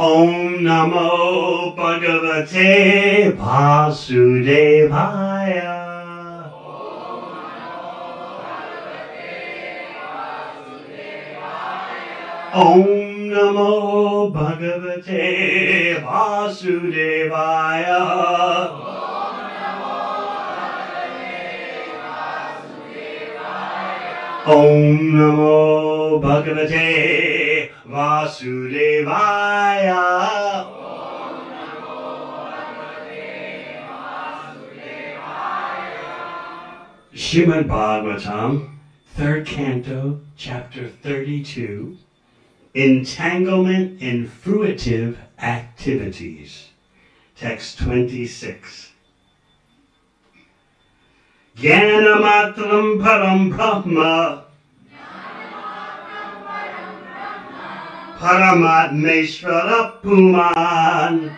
Om Namo Bhagavate Vasudevaya. Om Namo Bhagavate Vasudevaya. Om Namo Bhagavate Vasudevaya. Srimad Bhagavatam, 3rd Canto, Chapter 32, Entanglement in Fruitive Activities. Text 26. Jnanamatram param brahma Paramatmeshvara puman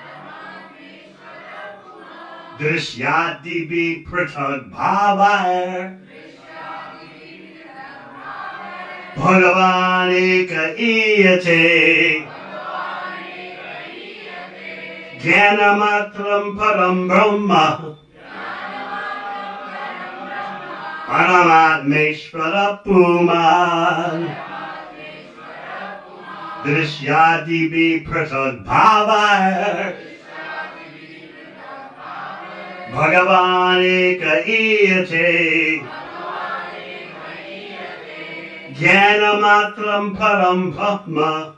Drishyadibi pritag bhavair Bhagavan eka iyate Jnanamatram param brahma Paramatmeshvara puman Drishyadibi pritag bhavair Bhagavan eka iyate Jnanamatram param brahma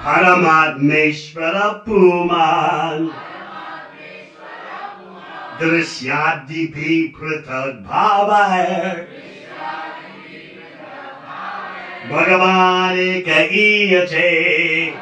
Paramatmeshvara puman Drishyadibi pritag bhavair Bhagavan eka iyate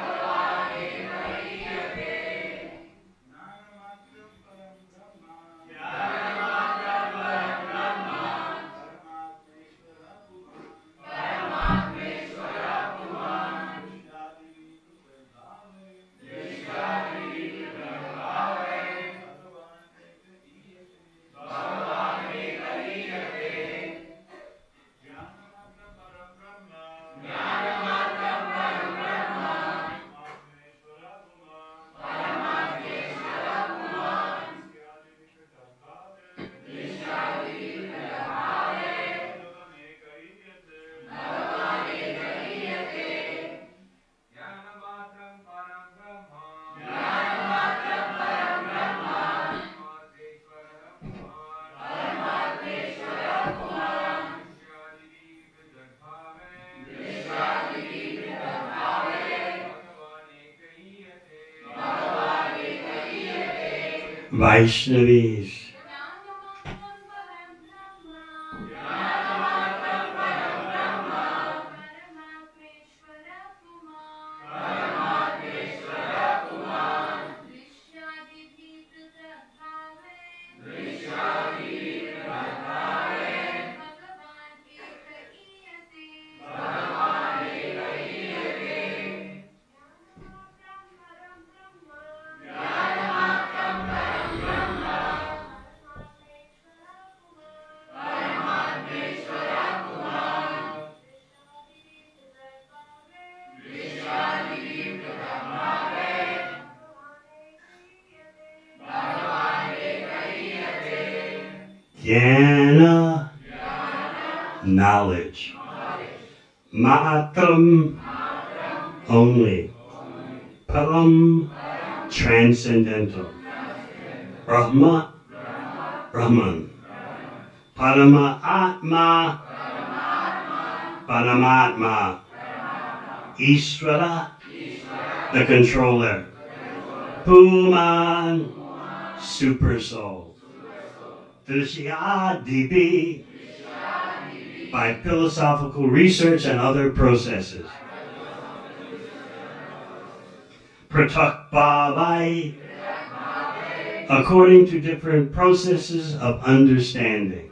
Vaishnavis. Jnana, knowledge. Matram, only. Param, transcendental. Brahma, Brahman. Paramatma, Paramatma. Ishvara, the controller. Puman, super soul. Drishyadibi, by philosophical research and other processes. Pratak bhavai, according to different processes of understanding.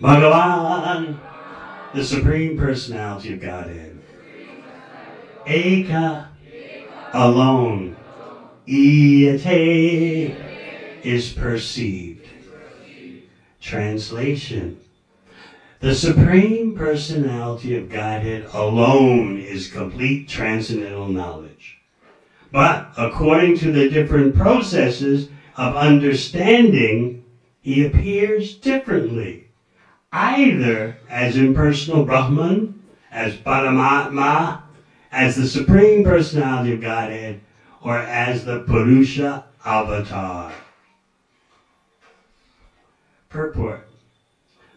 Bhagavan, the Supreme Personality of Godhead. Eka, alone. Iyate is perceived. Translation. The Supreme Personality of Godhead alone is complete transcendental knowledge. But according to the different processes of understanding, he appears differently, either as impersonal Brahman, as Paramatma, as the Supreme Personality of Godhead, or as the Purusha Avatar. Purport.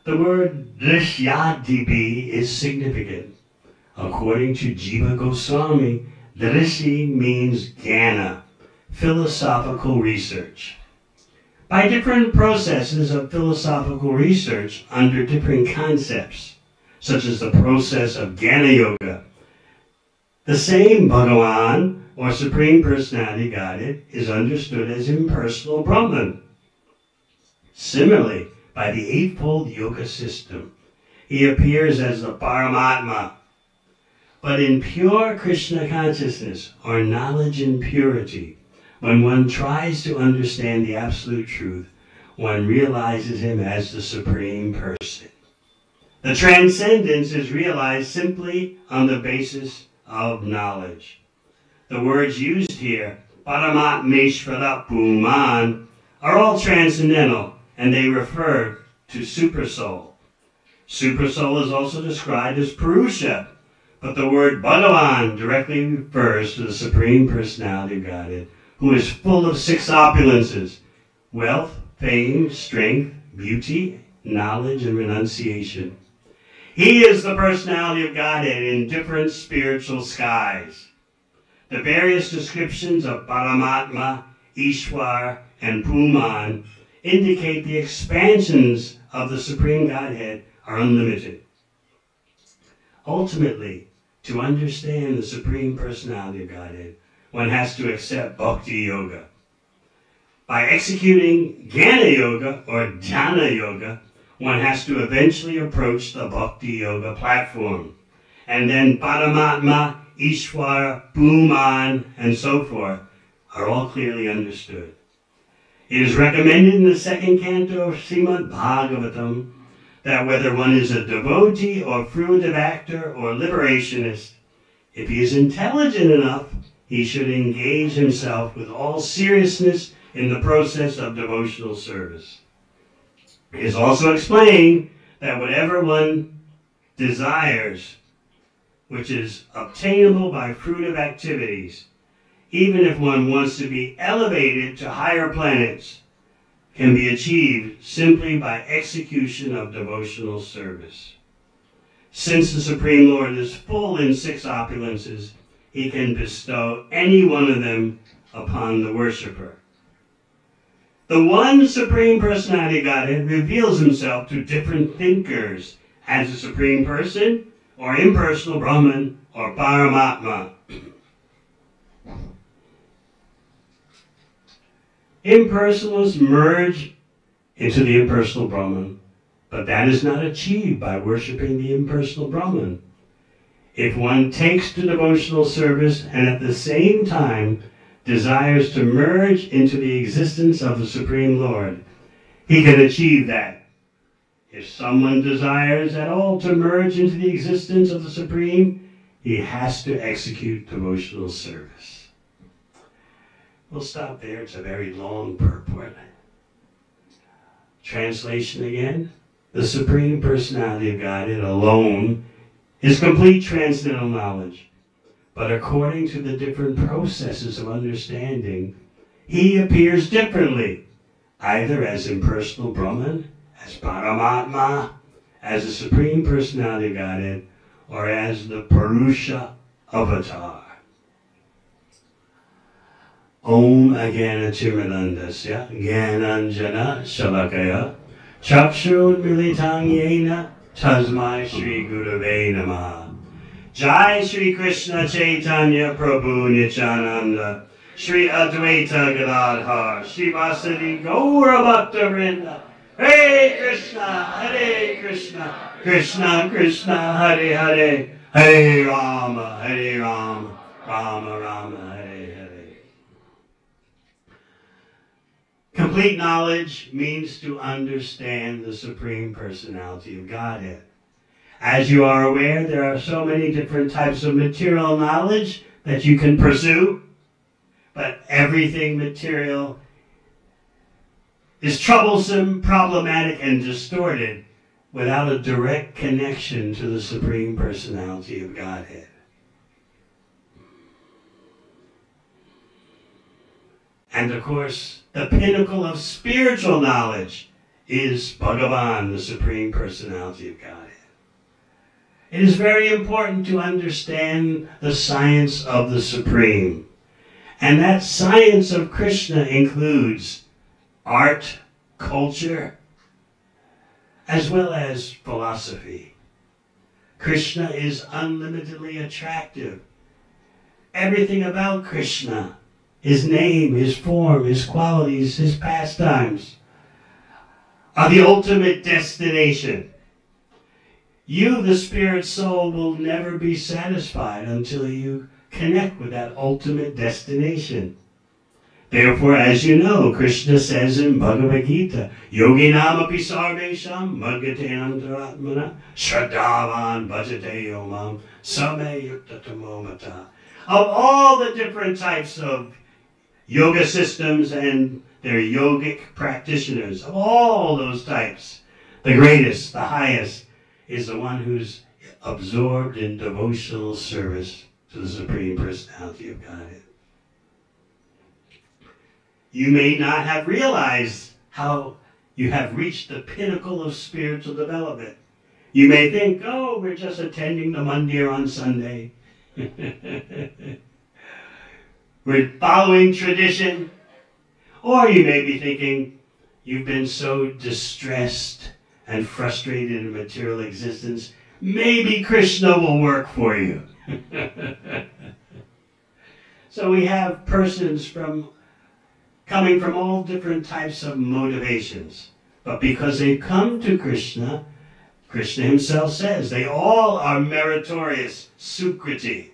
The word Drishyadipi is significant. According to Jiva Goswami, Drishi means Jnana, philosophical research. By different processes of philosophical research under different concepts, such as the process of Jnana Yoga, the same Bhagavan, or Supreme Personality Godhead, is understood as impersonal Brahman. Similarly, by the Eightfold Yoga system, he appears as the Paramatma. But in pure Krishna consciousness, or knowledge in purity, when one tries to understand the absolute truth, one realizes him as the Supreme Person. The transcendence is realized simply on the basis of knowledge. The words used here, Paramatmeshvara Puman, are all transcendental, and they refer to Supersoul. Supersoul is also described as Purusha, but the word Bhagavan directly refers to the Supreme Personality of Godhead, who is full of six opulences: wealth, fame, strength, beauty, knowledge, and renunciation. He is the Personality of Godhead in different spiritual skies. The various descriptions of Paramatma, Ishwar, and Puman indicate the expansions of the Supreme Godhead are unlimited. Ultimately, to understand the Supreme Personality of Godhead, one has to accept Bhakti Yoga. By executing Jnana Yoga or Dhyana Yoga, one has to eventually approach the Bhakti Yoga platform. And then Paramatma, Ishwara, Puman, and so forth are all clearly understood. It is recommended in the second canto of Srimad Bhagavatam that whether one is a devotee or fruitive actor or liberationist, if he is intelligent enough, he should engage himself with all seriousness in the process of devotional service. It is also explained that whatever one desires, which is obtainable by fruitive activities, even if one wants to be elevated to higher planets, can be achieved simply by execution of devotional service. Since the Supreme Lord is full in six opulences, he can bestow any one of them upon the worshipper. The one Supreme Personality of Godhead reveals himself to different thinkers as a Supreme Person, or impersonal Brahman, or Paramatma. Impersonalists merge into the impersonal Brahman, but that is not achieved by worshiping the impersonal Brahman. If one takes to devotional service and at the same time desires to merge into the existence of the Supreme Lord, he can achieve that. If someone desires at all to merge into the existence of the Supreme, he has to execute devotional service. We'll stop there. It's a very long purport. Translation again. The Supreme Personality of Godhead alone is complete transcendental knowledge. But according to the different processes of understanding, he appears differently, either as impersonal Brahman, as Paramatma, as the Supreme Personality of Godhead, or as the Purusha Avatar. Om Agana Chiranandasya Gyananjana Shalakaya Chakshud Militang Yena Tasmai Shri Gurave Namaha. Jai Shri Krishna Chaitanya Prabhu Nityananda Shri Advaita Gadadhar Shri Vasadi Gaura Bhakta Vrinda. Hare Krishna, Krishna Krishna, Hare Hare, Hare Rama, Rama Rama, Hare Hare. Complete knowledge means to understand the Supreme Personality of Godhead. As you are aware, there are so many different types of material knowledge that you can pursue, but everything material is troublesome, problematic, and distorted without a direct connection to the Supreme Personality of Godhead. And of course, the pinnacle of spiritual knowledge is Bhagavan, the Supreme Personality of Godhead. It is very important to understand the science of the Supreme. And that science of Krishna includes art, culture, as well as philosophy. Krishna is unlimitedly attractive. Everything about Krishna, his name, his form, his qualities, his pastimes, are the ultimate destination. You, the spirit soul, will never be satisfied until you connect with that ultimate destination. Therefore, as you know, Krishna says in Bhagavad Gita, Yoginam api sarvesham madhyate antaratmana shraddhavan bhajate yomam same yuktataмо mata. Of all the different types of yoga systems and their yogic practitioners, of all those types, the greatest, the highest, is the one who's absorbed in devotional service to the Supreme Personality of Godhead. You may not have realized how you have reached the pinnacle of spiritual development. You may think, oh, we're just attending the mandir on Sunday. We're following tradition. Or you may be thinking, you've been so distressed and frustrated in material existence, maybe Krishna will work for you. So we have persons coming from all different types of motivations. But because they come to Krishna, Krishna himself says, they all are meritorious, sukriti.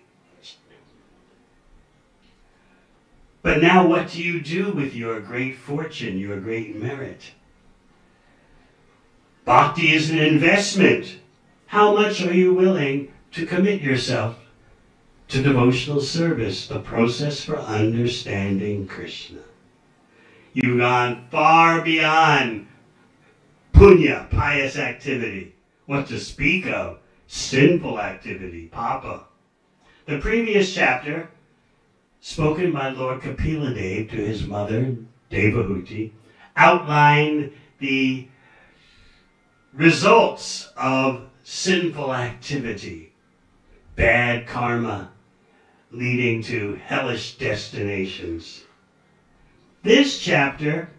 But now what do you do with your great fortune, your great merit? Bhakti is an investment. How much are you willing to commit yourself to devotional service, the process for understanding Krishna? You've gone far beyond punya, pious activity. What to speak of sinful activity, papa. The previous chapter, spoken by Lord Kapila Dev to his mother, Devahuti, outlined the results of sinful activity, bad karma, leading to hellish destinations. This chapter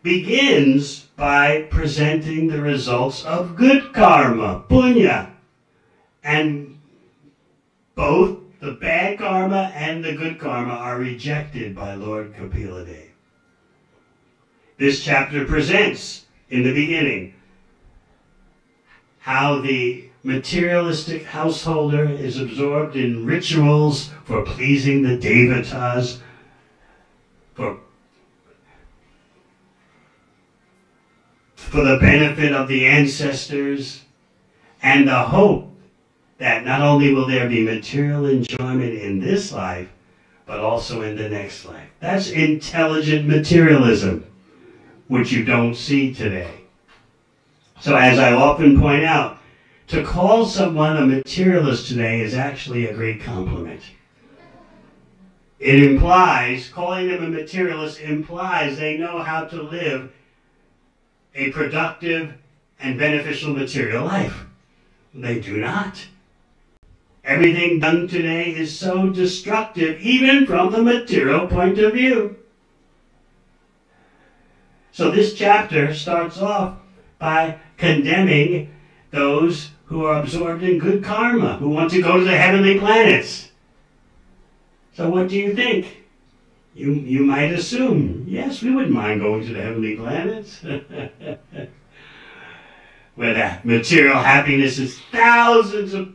begins by presenting the results of good karma, punya, and both the bad karma and the good karma are rejected by Lord Kapila Dev. This chapter presents, in the beginning, how the materialistic householder is absorbed in rituals for pleasing the devatas, for the benefit of the ancestors, and the hope that not only will there be material enjoyment in this life, but also in the next life. That's intelligent materialism, which you don't see today. So as I often point out, to call someone a materialist today is actually a great compliment. It implies, calling them a materialist implies they know how to live a productive and beneficial material life. They do not. Everything done today is so destructive, even from the material point of view. So this chapter starts off by condemning those who are absorbed in good karma, who want to go to the heavenly planets. So what do you think? You might assume, yes, we wouldn't mind going to the heavenly planets, where that material happiness is thousands of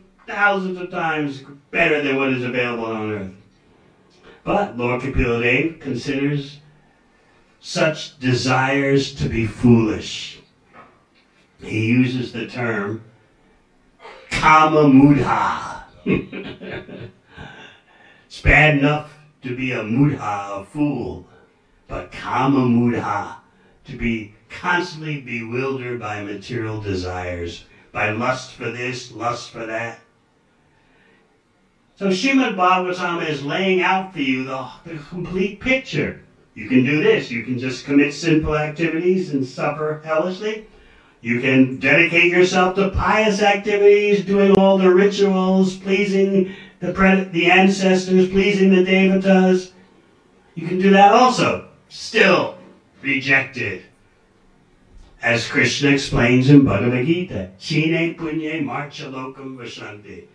times better than what is available on earth. But Lord Kapila Dev considers such desires to be foolish. He uses the term kama mudha. It's bad enough to be a mudha, a fool, but kama mudha, to be constantly bewildered by material desires, by lust for this, lust for that. So Srimad Bhagavatam is laying out for you the complete picture. You can do this. You can just commit sinful activities and suffer hellishly. You can dedicate yourself to pious activities, doing all the rituals, pleasing the ancestors, pleasing the devatas. You can do that also. Still rejected. As Krishna explains in Bhagavad Gita, Chine punye marcha lokam vashanti.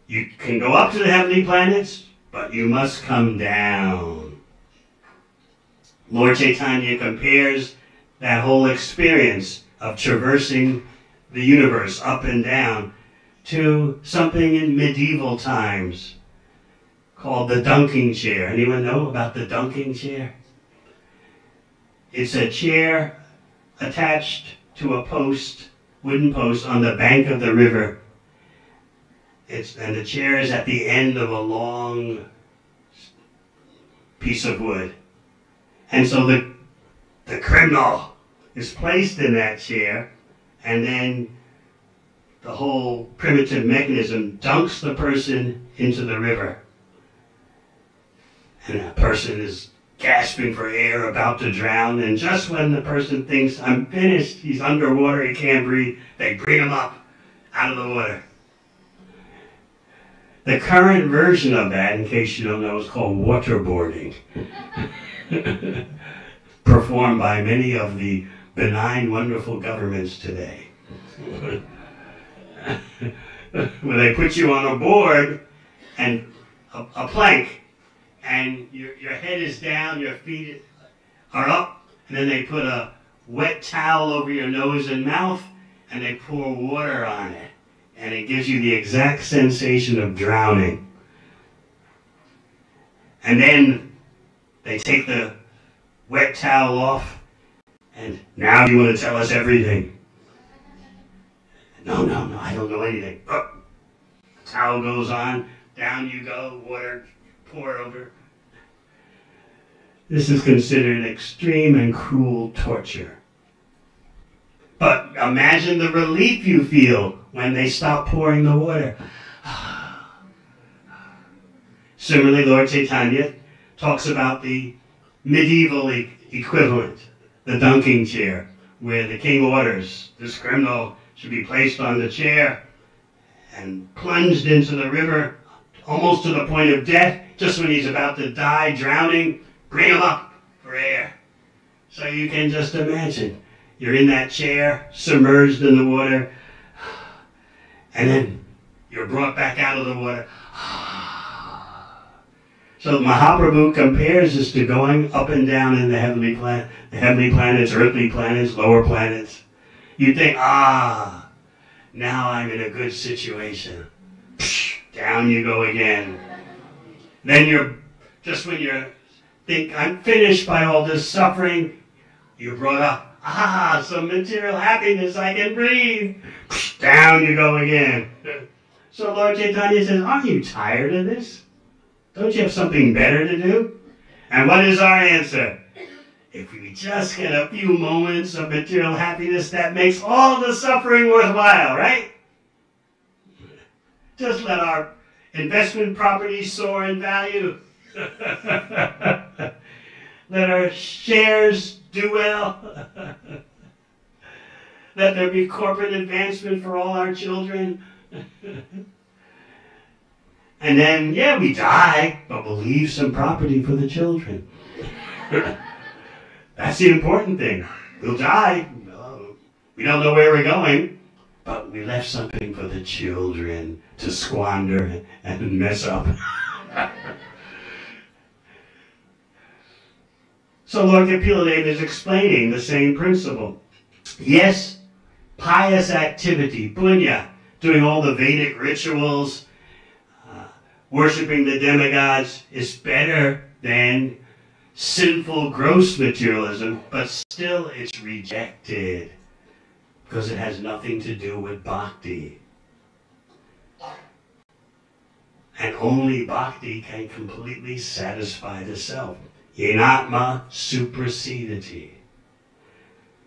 You can go up to the heavenly planets, but you must come down. Lord Chaitanya compares that whole experience of traversing the universe up and down to something in medieval times called the dunking chair. Anyone know about the dunking chair? It's a chair attached to a post, wooden post, on the bank of the river. And the chair is at the end of a long piece of wood. And so the criminal is placed in that chair, and then the whole primitive mechanism dunks the person into the river. And that person is gasping for air, about to drown, and just when the person thinks, I'm finished, he's underwater, he can't breathe, they bring him up out of the water. The current version of that, in case you don't know, is called waterboarding. Performed by many of the benign, wonderful governments today. Where they put you on a board and a plank, and your head is down, your feet are up, and then they put a wet towel over your nose and mouth, and they pour water on it. And it gives you the exact sensation of drowning. And then they take the wet towel off, and now you want to tell us everything. No, I don't know anything. Oh, the towel goes on, down you go, water pour over. This is considered extreme and cruel torture. But imagine the relief you feel when they stop pouring the water. Similarly, Lord Chaitanya talks about the medieval equivalent, the dunking chair, where the king orders this criminal should be placed on the chair and plunged into the river, almost to the point of death. Just when he's about to die, drowning, bring him up for air. So you can just imagine, you're in that chair, submerged in the water, and then you're brought back out of the water. So Mahaprabhu compares this to going up and down in the heavenly planets, earthly planets, lower planets. You think, now I'm in a good situation. Down you go again. Then just when you think, I'm finished by all this suffering, you're brought up, some material happiness, I can breathe. Down you go again. So Lord Chaitanya says, aren't you tired of this? Don't you have something better to do? And what is our answer? If we just get a few moments of material happiness, that makes all the suffering worthwhile, right? Just let our investment properties soar in value. Let our shares do well. Let there be corporate advancement for all our children. And then, we die, but we'll leave some property for the children. That's the important thing. We'll die. We don't know where we're going, but we left something for the children to squander and mess up. So Lord Kapiladeva is explaining the same principle. Yes, pious activity, punya, doing all the Vedic rituals, worshipping the demigods is better than sinful, gross materialism, but still it's rejected because it has nothing to do with bhakti. And only bhakti can completely satisfy the self. Yenatma supersediti.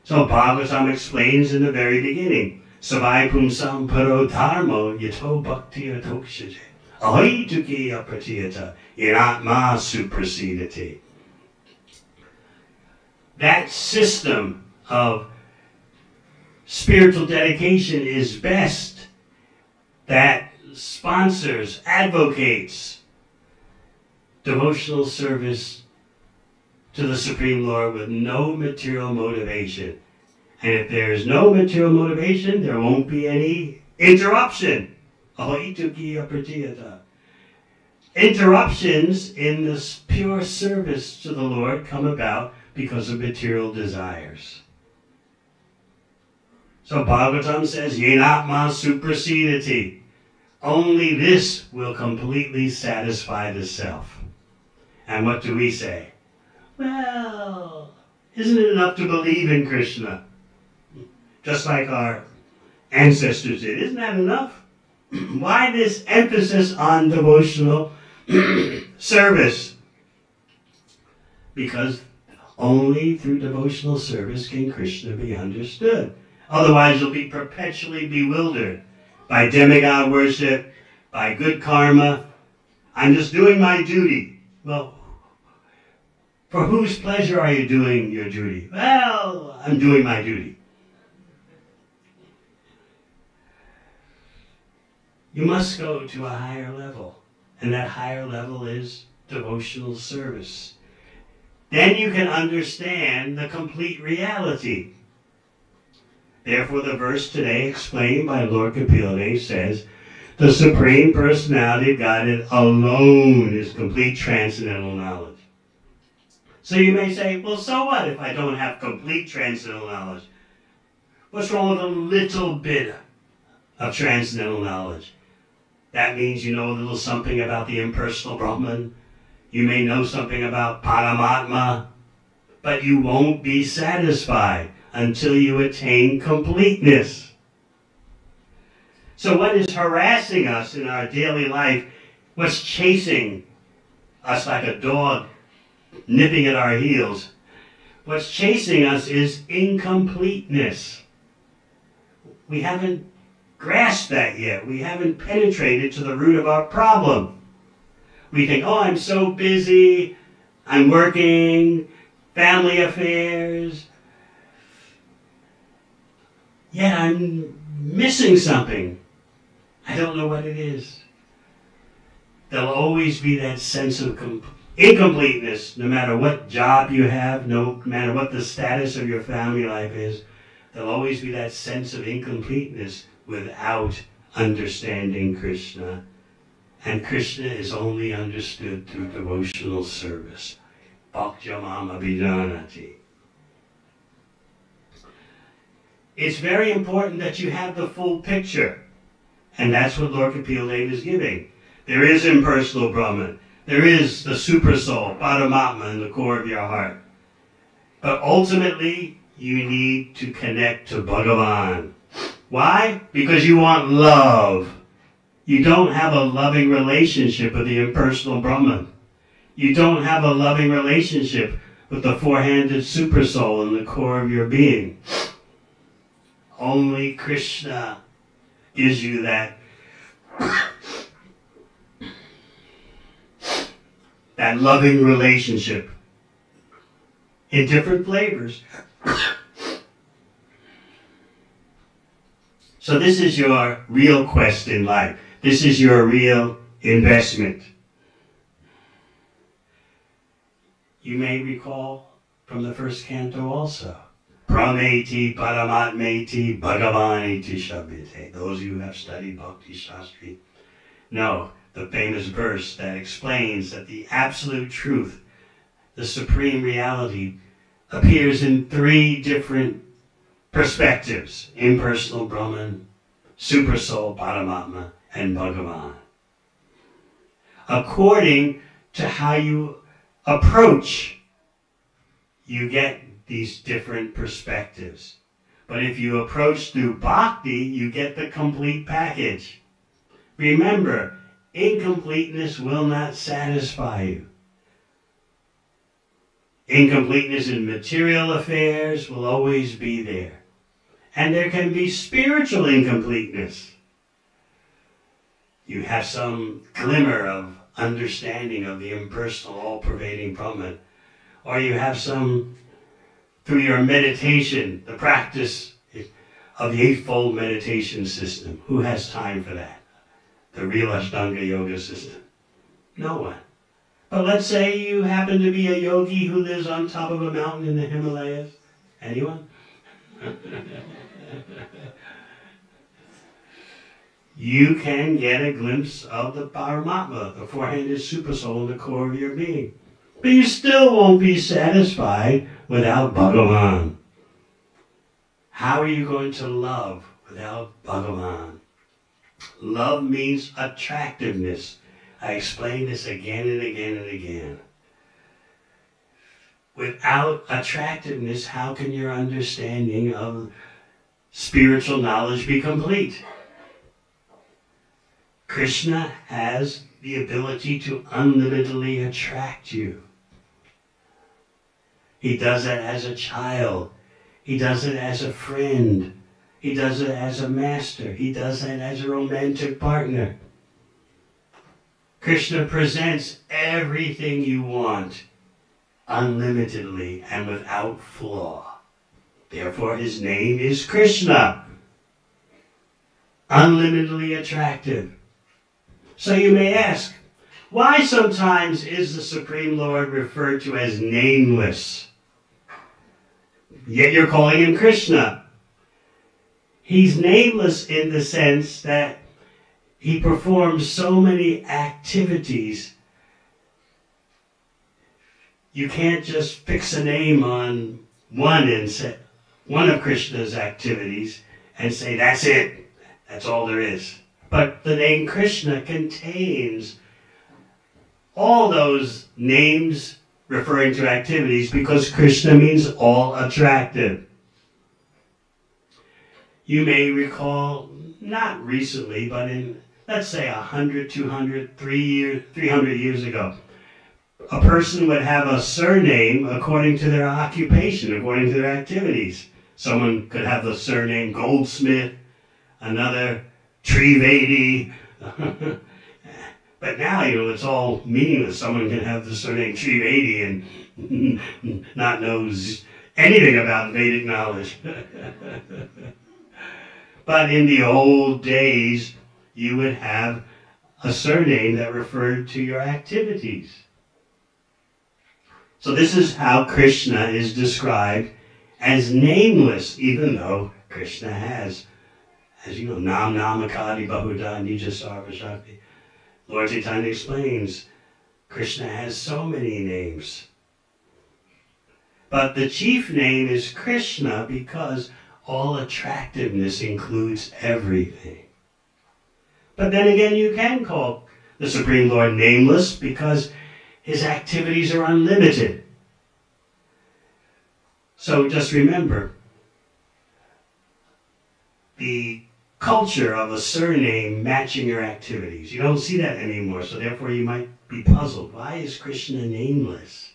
So Bhagavatam explains in the very beginning, Savai pumsam paro dharmo yato bhakti atokshaje. Ahoituki apratiyata. Yenatma supersediti. That system of spiritual dedication is best. That sponsors, advocates devotional service to the Supreme Lord with no material motivation. And if there is no material motivation, there won't be any interruption. Interruptions in this pure service to the Lord come about because of material desires. So Bhagavatam says, Yenatma supersediti. Only this will completely satisfy the self. And what do we say? Well, isn't it enough to believe in Krishna? Just like our ancestors did. Isn't that enough? Why this emphasis on devotional service? Because only through devotional service can Krishna be understood. Otherwise you'll be perpetually bewildered by demigod worship, by good karma. I'm just doing my duty. Well, for whose pleasure are you doing your duty? Well, I'm doing my duty. You must go to a higher level, and that higher level is devotional service. Then you can understand the complete reality. Therefore, the verse today explained by Lord Kapila says, the Supreme Personality of Godhead alone is complete transcendental knowledge. So you may say, well, so what if I don't have complete transcendental knowledge? What's wrong with a little bit of transcendental knowledge? That means you know a little something about the impersonal Brahman. You may know something about Paramatma, but you won't be satisfied until you attain completeness. So what is harassing us in our daily life, what's chasing us like a dog nipping at our heels, what's chasing us is incompleteness. We haven't grasped that yet. We haven't penetrated to the root of our problem. We think, oh, I'm so busy, I'm working, family affairs, yet I'm missing something. I don't know what it is. There'll always be that sense of incompleteness, no matter what job you have, no matter what the status of your family life is. There'll always be that sense of incompleteness without understanding Krishna. And Krishna is only understood through devotional service. Bhaktyamam abhijanati. It's very important that you have the full picture. And that's what Lord Kapila Deva is giving. There is impersonal Brahman. There is the super soul, Paramatma, in the core of your heart. But ultimately, you need to connect to Bhagavan. Why? Because you want love. You don't have a loving relationship with the impersonal Brahman. You don't have a loving relationship with the four-handed super soul in the core of your being. Only Krishna gives you that loving relationship in different flavors. So this is your real quest in life. This is your real investment. You may recall from the first canto also, Prameti Paramatmeti Bhagavaniti Shabdite. Those who have studied Bhakti Shastri know the famous verse that explains that the absolute truth, the supreme reality, appears in three different perspectives: impersonal Brahman, super soul Paramatma, and Bhagavan. According to how you approach, you get these different perspectives. But if you approach through bhakti, you get the complete package. Remember, Incompleteness will not satisfy you. Incompleteness in material affairs will always be there. And there can be spiritual incompleteness. You have some glimmer of understanding of the impersonal, all-pervading Brahman. Or you have some, through your meditation, the practice of the eightfold meditation system. Who has time for that? The real Ashtanga yoga system? No one. But let's say you happen to be a yogi who lives on top of a mountain in the Himalayas. Anyone? You can get a glimpse of the Paramatma, the four-handed supersoul in the core of your being. But you still won't be satisfied without Bhagavan. How are you going to love without Bhagavan? Love means attractiveness. I explain this again and again and again. Without attractiveness, how can your understanding of spiritual knowledge be complete? Krishna has the ability to unlimitedly attract you. He does it as a child. He does it as a friend. He does it as a master. He does it as a romantic partner. Krishna presents everything you want unlimitedly and without flaw. Therefore, his name is Krishna. Unlimitedly attractive. So you may ask, why sometimes is the Supreme Lord referred to as nameless? Yet you're calling him Krishna. He's nameless in the sense that he performs so many activities. You can't just fix a name on one of Krishna's activities and say, that's it. That's all there is. But the name Krishna contains all those names referring to activities because Krishna means all attractive. You may recall, not recently, but in, let's say 100, 200, 300 years ago, a person would have a surname according to their occupation, according to their activities. Someone could have the surname Goldsmith, another Trivedi. But now, it's all meaningless. Someone can have the surname Trivedi and not knows anything about Vedic knowledge. But in the old days, you would have a surname that referred to your activities. So this is how Krishna is described as nameless, even though Krishna has, as you know, Nam Namakadi Bahuda Nija Sarva Shakti. Lord Chaitanya explains, Krishna has so many names. But the chief name is Krishna because all attractiveness includes everything. But then again, you can call the Supreme Lord nameless because his activities are unlimited. So just remember, the culture of a surname matching your activities. You don't see that anymore, so therefore you might be puzzled. Why is Krishna nameless?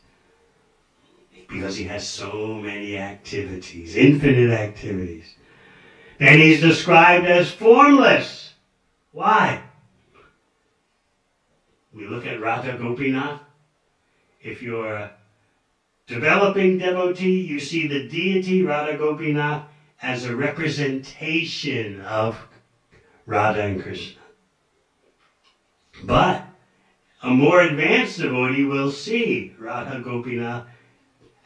Because he has so many activities, infinite activities. Then he's described as formless. Why? We look at Radha Gopinath. If you're a developing devotee, you see the deity Radha Gopinath as a representation of Radha and Krishna. But a more advanced devotee will see Radha Gopinath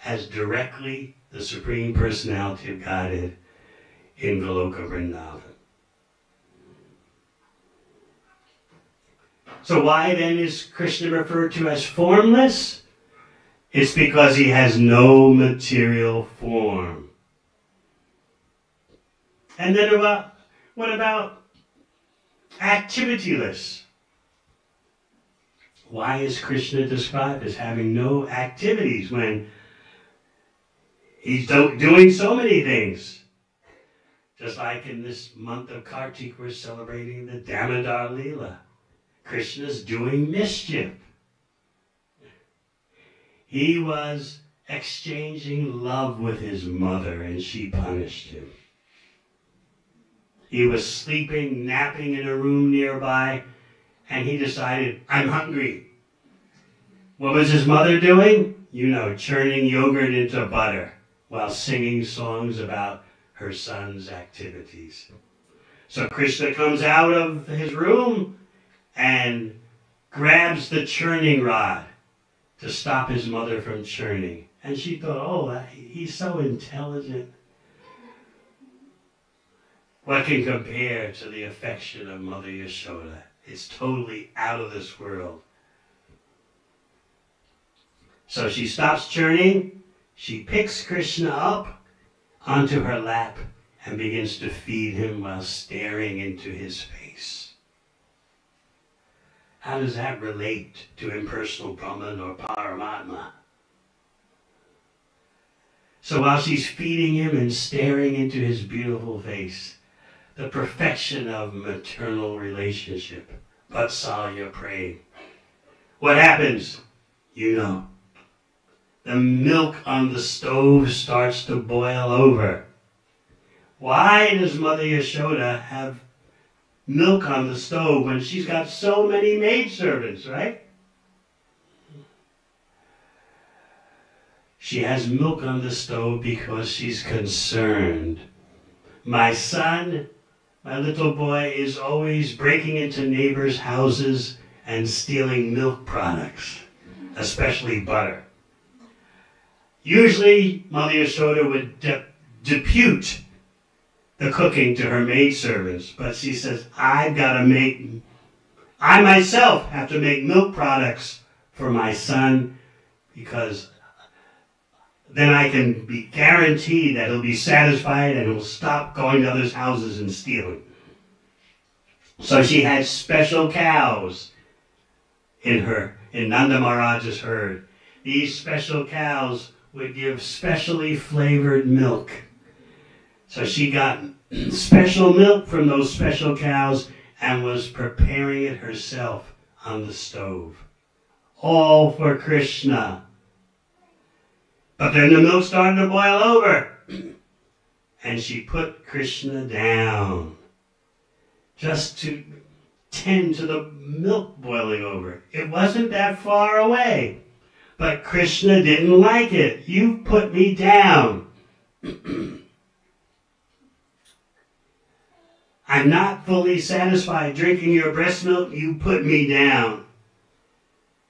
as directly the Supreme Personality of Godhead in Goloka Vrindavan. So why then is Krishna referred to as formless? It's because he has no material form. And then what about activityless? Why is Krishna described as having no activities when he's doing so many things? Just like in this month of Kartik, we're celebrating the Damodar Leela. Krishna's doing mischief. He was exchanging love with his mother, and she punished him. He was sleeping, napping in a room nearby, and he decided, I'm hungry. What was his mother doing? You know, churning yogurt into butter while singing songs about her son's activities. So Krishna comes out of his room and grabs the churning rod to stop his mother from churning. And she thought, oh, he's so intelligent. What can compare to the affection of Mother Yashoda? It's totally out of this world. So she stops churning, she picks Krishna up onto her lap and begins to feed him while staring into his face. How does that relate to impersonal Brahman or Paramatma? So while she's feeding him and staring into his beautiful face, the perfection of maternal relationship, Vatsalya praying. What happens? You know. The milk on the stove starts to boil over. Why does Mother Yashoda have milk on the stove when she's got so many maidservants, right? She has milk on the stove because she's concerned. My son, my little boy, is always breaking into neighbors' houses and stealing milk products, especially butter. Usually, Mother Yashoda would depute the cooking to her maidservants, but she says, I myself have to make milk products for my son, because then I can be guaranteed that he'll be satisfied and he'll stop going to others' houses and stealing. So she had special cows in Nanda Maharaj's herd. These special cows would give specially flavored milk. So she got special milk from those special cows and was preparing it herself on the stove. All for Krishna. But then the milk started to boil over. And she put Krishna down just to tend to the milk boiling over. It wasn't that far away. But Krishna didn't like it. You put me down. I'm not fully satisfied drinking your breast milk. You put me down.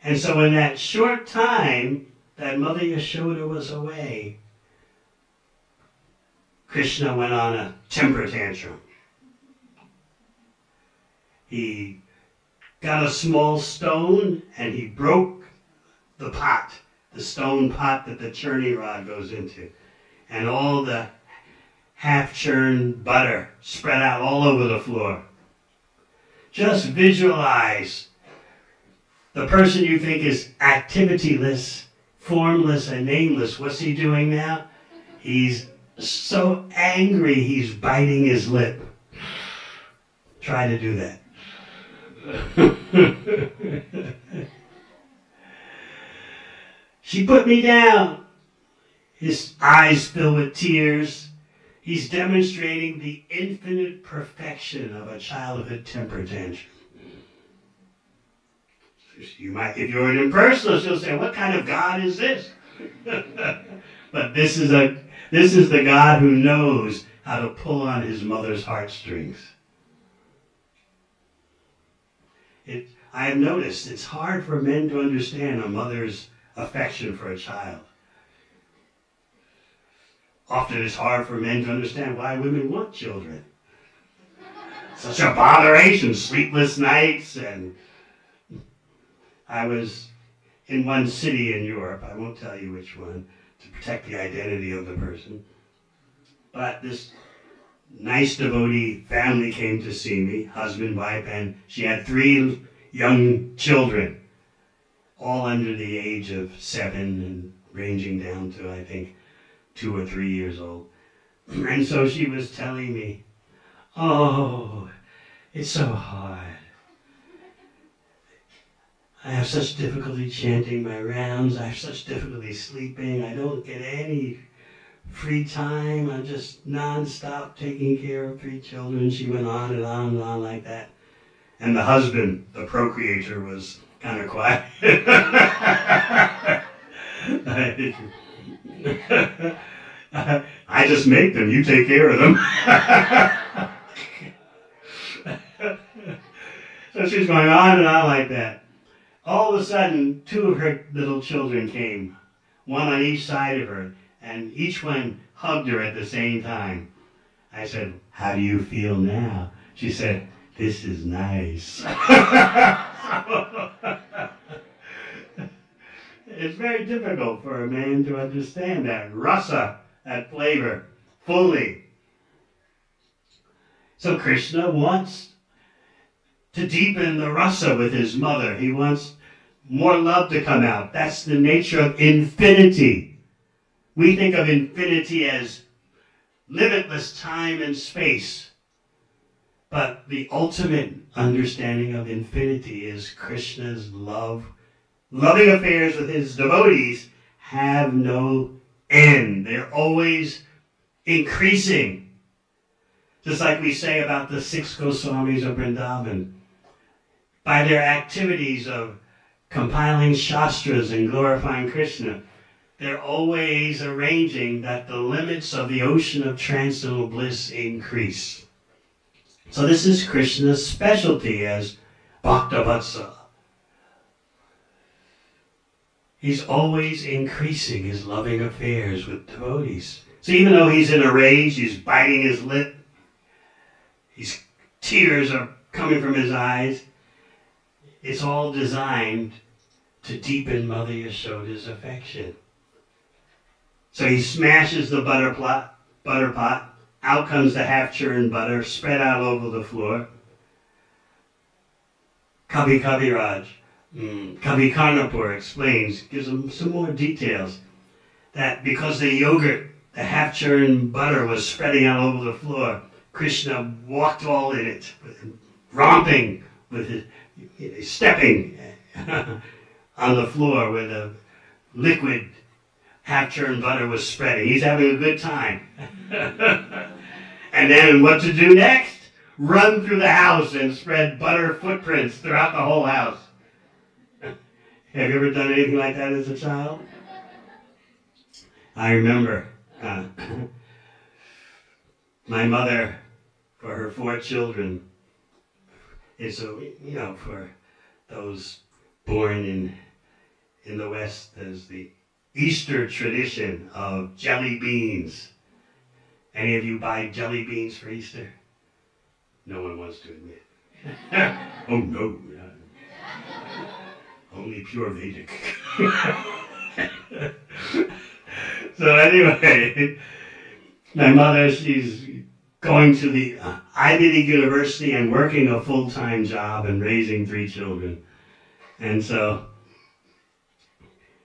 And so in that short time that Mother Yashoda was away, Krishna went on a temper tantrum. He got a small stone and he broke the pot, the stone pot that the churning rod goes into. And all the half-churned butter spread out all over the floor. Just visualize the person you think is activityless, formless, and nameless. What's he doing now? He's so angry he's biting his lip. Try to do that. She put me down. His eyes fill with tears. He's demonstrating the infinite perfection of a childhood temper tantrum. You might, if you're an impersonalist, you'll say, what kind of God is this? But this is the God who knows how to pull on his mother's heartstrings. I have noticed it's hard for men to understand a mother's affection for a child. Often it's hard for men to understand why women want children. Such a botheration, sleepless nights, and I was in one city in Europe, I won't tell you which one, to protect the identity of the person. But this nice devotee family came to see me, husband, wife, and she had 3 young children, all under the age of 7 and ranging down to, I think, 2 or 3 years old. And so she was telling me, oh, it's so hard. I have such difficulty chanting my rounds. I have such difficulty sleeping. I don't get any free time. I'm just non-stop taking care of 3 children. She went on and on and on like that. And the husband, the procreator, was kind of quiet. I just make them. You take care of them. So she's going on and on like that. All of a sudden, 2 of her little children came, one on each side of her, and each one hugged her at the same time. I said, "How do you feel now?" She said, "This is nice." It's very difficult for a man to understand that rasa, that flavor, fully. So Krishna wants to deepen the rasa with his mother. He wants more love to come out. That's the nature of infinity. We think of infinity as limitless time and space. But the ultimate understanding of infinity is Krishna's love. Loving affairs with his devotees have no end. They're always increasing. Just like we say about the 6 Goswamis of Vrindavan. By their activities of compiling shastras and glorifying Krishna, they're always arranging that the limits of the ocean of transcendental bliss increase. So this is Krishna's specialty as Bhaktavatsa. He's always increasing his loving affairs with devotees. So even though he's in a rage, he's biting his lip, his tears are coming from his eyes, it's all designed to deepen Mother Yashoda's affection. So he smashes the butter pot, out comes the half-churned butter, spread out over the floor. Kavi Kaviraj, Kavi Karnapur explains, gives them some more details, that because the yogurt, the half-churned butter was spreading out over the floor, Krishna walked all in it, romping with his, stepping on the floor where the liquid half-churned butter was spreading. He's having a good time. And then what to do next? Run through the house and spread butter footprints throughout the whole house. Have you ever done anything like that as a child? I remember my mother, for her 4 children, it's for those born in the West, there's the Easter tradition of jelly beans. Any of you buy jelly beans for Easter? No one wants to admit. Oh no, only pure Vedic. So anyway, my mother, she's going to the Ivy League University and working a full-time job and raising 3 children. And so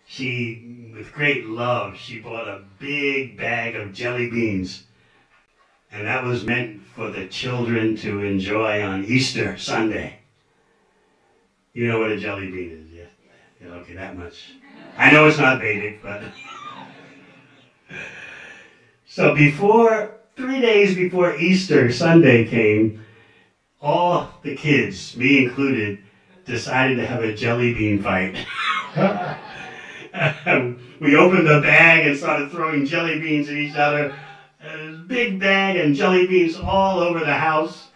she, with great love, she bought a big bag of jelly beans. And that was meant for the children to enjoy on Easter Sunday. You know what a jelly bean is, yeah? Yeah, okay, that much. I know it's not Vedic, but... So 3 days before Easter Sunday came, all the kids, me included, decided to have a jelly bean fight. We opened the bag and started throwing jelly beans at each other. A big bag and jelly beans all over the house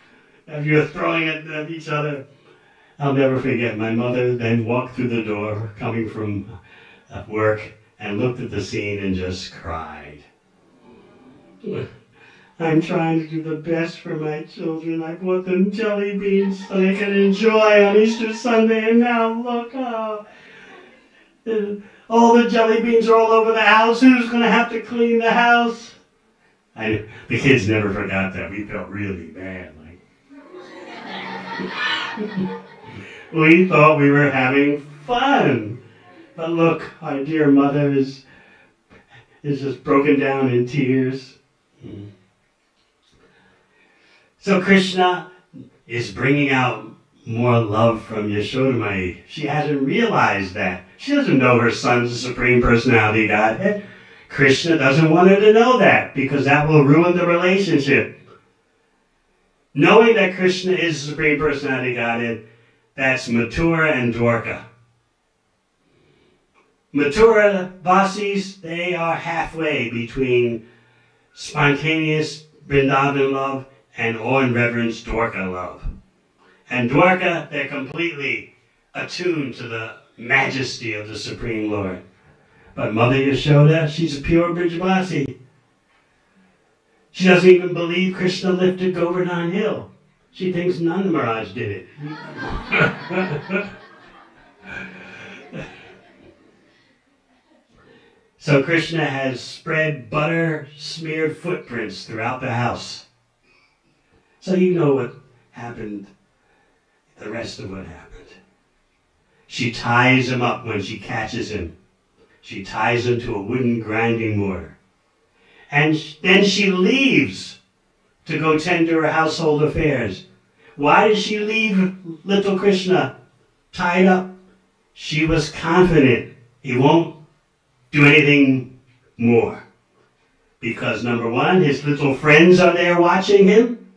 as you're throwing it at each other. I'll never forget, my mother then walked through the door coming from work and looked at the scene and just cried. I'm trying to do the best for my children. I bought them jelly beans so they can enjoy on Easter Sunday, and now look, all the jelly beans are all over the house. Who's going to have to clean the house? The kids never forgot that. We felt really bad. We thought we were having fun. But look, our dear mother is just broken down in tears. So Krishna is bringing out more love from Yashodamai. She hasn't realized that. She doesn't know her son's the Supreme Personality Godhead. Krishna doesn't want her to know that because that will ruin the relationship. Knowing that Krishna is the Supreme Personality Godhead, that's Mathura and Dwarka. Mathura Vasis, they are halfway between spontaneous Vrindavan love and awe and reverence Dwarka love. And Dwarka, they're completely attuned to the majesty of the Supreme Lord. But Mother Yashoda, she's a pure Brijavasi. She doesn't even believe Krishna lifted Govardhan Hill. She thinks Nanda Maharaj did it. So Krishna has spread butter-smeared footprints throughout the house. So you know what happened, the rest of what happened. She ties him up when she catches him. She ties him to a wooden grinding mortar. And then she leaves to go tend to her household affairs. Why did she leave little Krishna tied up? She was confident he won't do anything more. Because number one, his little friends are there watching him.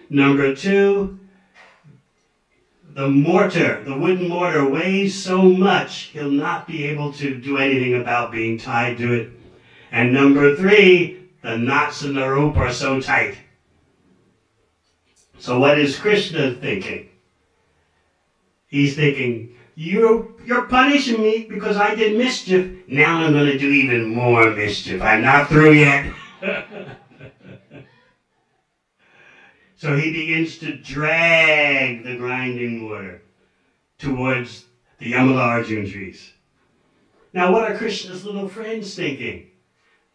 Number two, the mortar, the wooden mortar weighs so much, he'll not be able to do anything about being tied to it. And number three, the knots in the rope are so tight. So what is Krishna thinking? He's thinking, you're punishing me because I did mischief. Now I'm going to do even more mischief. I'm not through yet. So he begins to drag the grinding mortar towards the Yamalarjuna trees. Now what are Krishna's little friends thinking?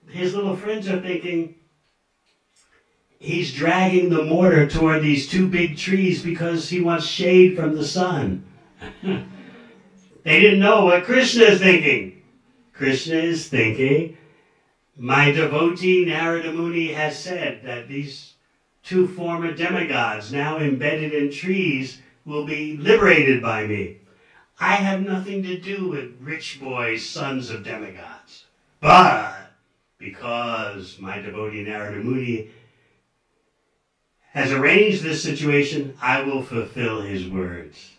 His little friends are thinking, he's dragging the mortar toward these two big trees because he wants shade from the sun. They didn't know what Krishna is thinking. Krishna is thinking, my devotee Narada Muni has said that these two former demigods now embedded in trees will be liberated by me. I have nothing to do with rich boys, sons of demigods. But because my devotee Narada Muni has arranged this situation, I will fulfill his words.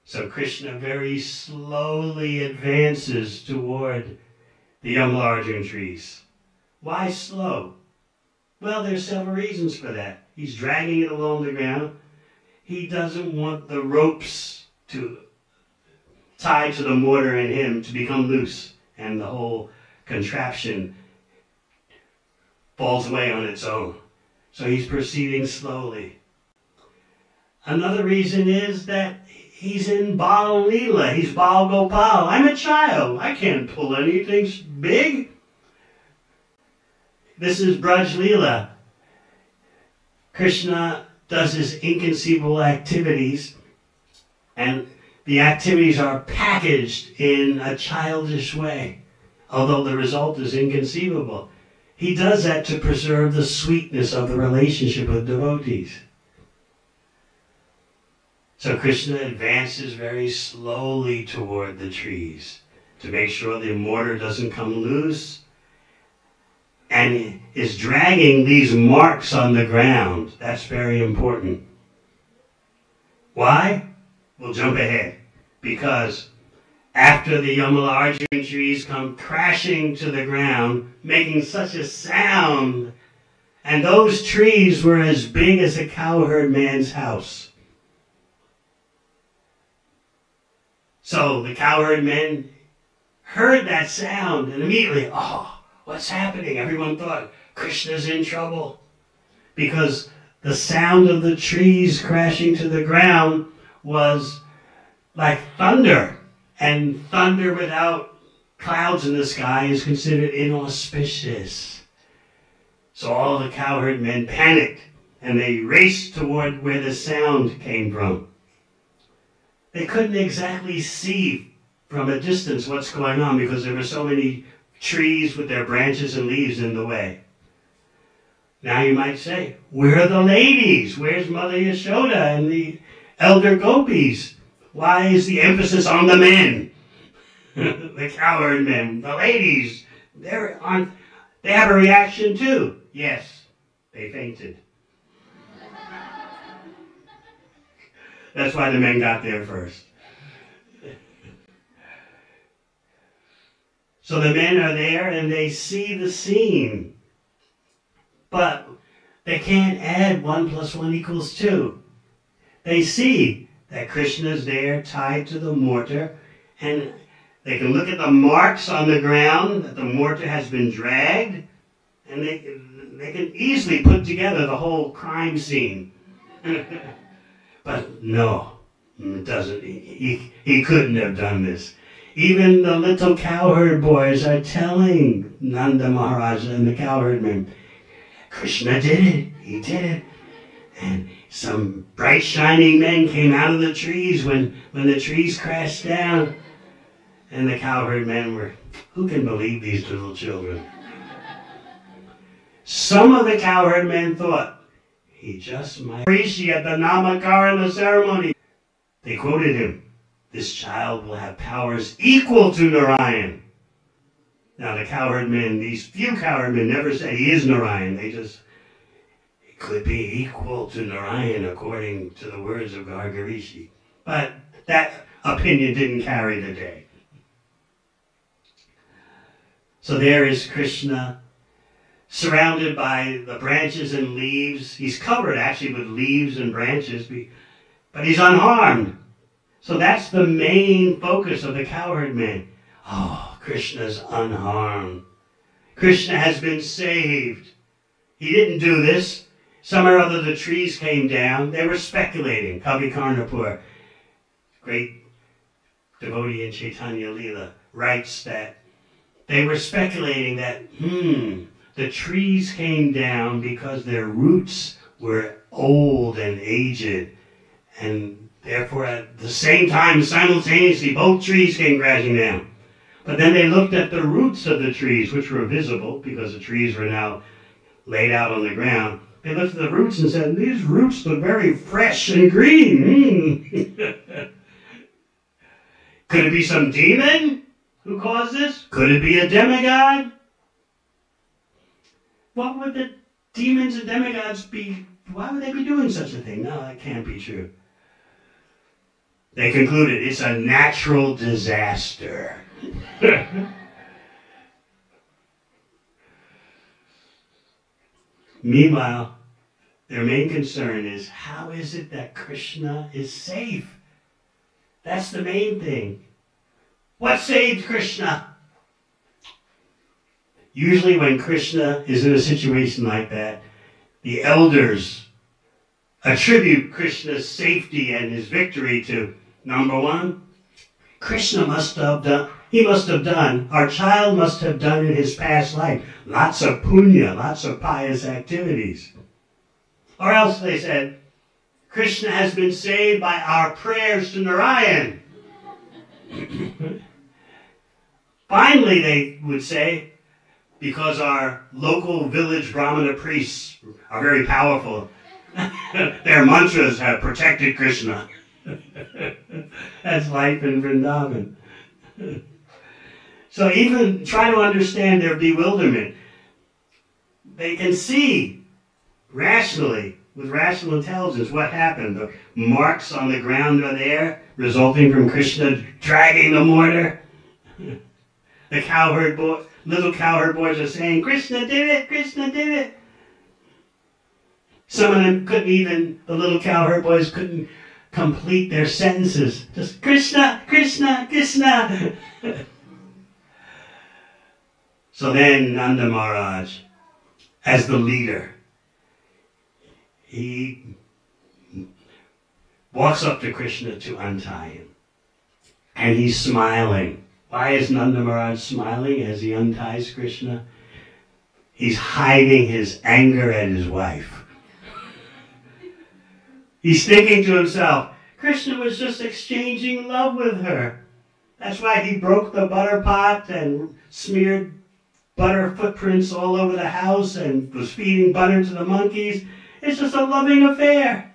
So Krishna very slowly advances toward the Yamalarjuna trees. Why slow? Well, there's several reasons for that. He's dragging it along the ground. He doesn't want the ropes tied to the mortar and him to become loose, and the whole contraption falls away on its own. So he's proceeding slowly. Another reason is that he's in Bal Leela. He's Bal Gopal. I'm a child. I can't pull anything big. This is Braj Leela. Krishna does his inconceivable activities, and the activities are packaged in a childish way, although the result is inconceivable. He does that to preserve the sweetness of the relationship with devotees. So Krishna advances very slowly toward the trees to make sure the mortar doesn't come loose, and is dragging these marks on the ground. That's very important. Why? We'll jump ahead. Because after the Yamalarjuna trees come crashing to the ground, making such a sound, and those trees were as big as a cowherd man's house. So the cowherd men heard that sound and immediately, oh, what's happening? Everyone thought Krishna's in trouble because the sound of the trees crashing to the ground was like thunder, and thunder without clouds in the sky is considered inauspicious. So all the cowherd men panicked and they raced toward where the sound came from. They couldn't exactly see from a distance what's going on because there were so many trees with their branches and leaves in the way. Now you might say, where are the ladies? Where's Mother Yashoda elder gopis. Why is the emphasis on the men? The cowherd men, the ladies, they have a reaction too. Yes, they fainted. That's why the men got there first. So the men are there and they see the scene. But they can't add 1 + 1 = 2. They see that Krishna is there tied to the mortar, and they can look at the marks on the ground that the mortar has been dragged, and they can easily put together the whole crime scene. But no, it doesn't. He couldn't have done this. Even the little cowherd boys are telling Nanda Maharaj and the cowherd men, Krishna did it. He did it. And some bright shining men came out of the trees when the trees crashed down. And the cowherd men were, who can believe these little children? Some of the cowherd men thought, he just might. Rishi at the Namakarana ceremony. They quoted him, this child will have powers equal to Narayan. Now the cowherd men, these few cowherd men never said he is Narayan. They just, it could be equal to Narayan according to the words of Gargarishi. But that opinion didn't carry the day. So there is Krishna, surrounded by the branches and leaves. He's covered actually with leaves and branches, but he's unharmed. So that's the main focus of the cowherd men. Oh, Krishna's unharmed. Krishna has been saved. He didn't do this. Some or other the trees came down. They were speculating. Kavi Karnapur, great devotee in Chaitanya Leela, writes that they were speculating that, the trees came down because their roots were old and aged, and therefore at the same time, simultaneously, both trees came crashing down. But then they looked at the roots of the trees, which were visible because the trees were now laid out on the ground. They looked at the roots and said, these roots look very fresh and green. Could it be some demon who caused this? Could it be a demigod? What would the demons and demigods be? Why would they be doing such a thing? No, that can't be true. They concluded it's a natural disaster. Meanwhile, their main concern is, how is it that Krishna is safe? That's the main thing. What saved Krishna? Usually when Krishna is in a situation like that, the elders attribute Krishna's safety and his victory to, number one, Krishna must have done, our child must have done in his past life, lots of punya, lots of pious activities. Or else they said, Krishna has been saved by our prayers to Narayan. Finally, they would say, because our local village Brahmana priests are very powerful, their mantras have protected Krishna. That's life in Vrindavan. So even try to understand their bewilderment. They can see rationally, with rational intelligence, what happened. The marks on the ground are there, resulting from Krishna dragging the mortar. The little cowherd boys are saying, Krishna did it, Krishna did it. Some of them the little cowherd boys couldn't complete their sentences. Just Krishna, Krishna, Krishna. So then Nanda Maharaj, as the leader, he walks up to Krishna to untie him. And he's smiling. Why is Nanda Maharaj smiling as he unties Krishna? He's hiding his anger at his wife. He's thinking to himself, Krishna was just exchanging love with her. That's why he broke the butter pot and smeared butter footprints all over the house and was feeding butter to the monkeys. It's just a loving affair.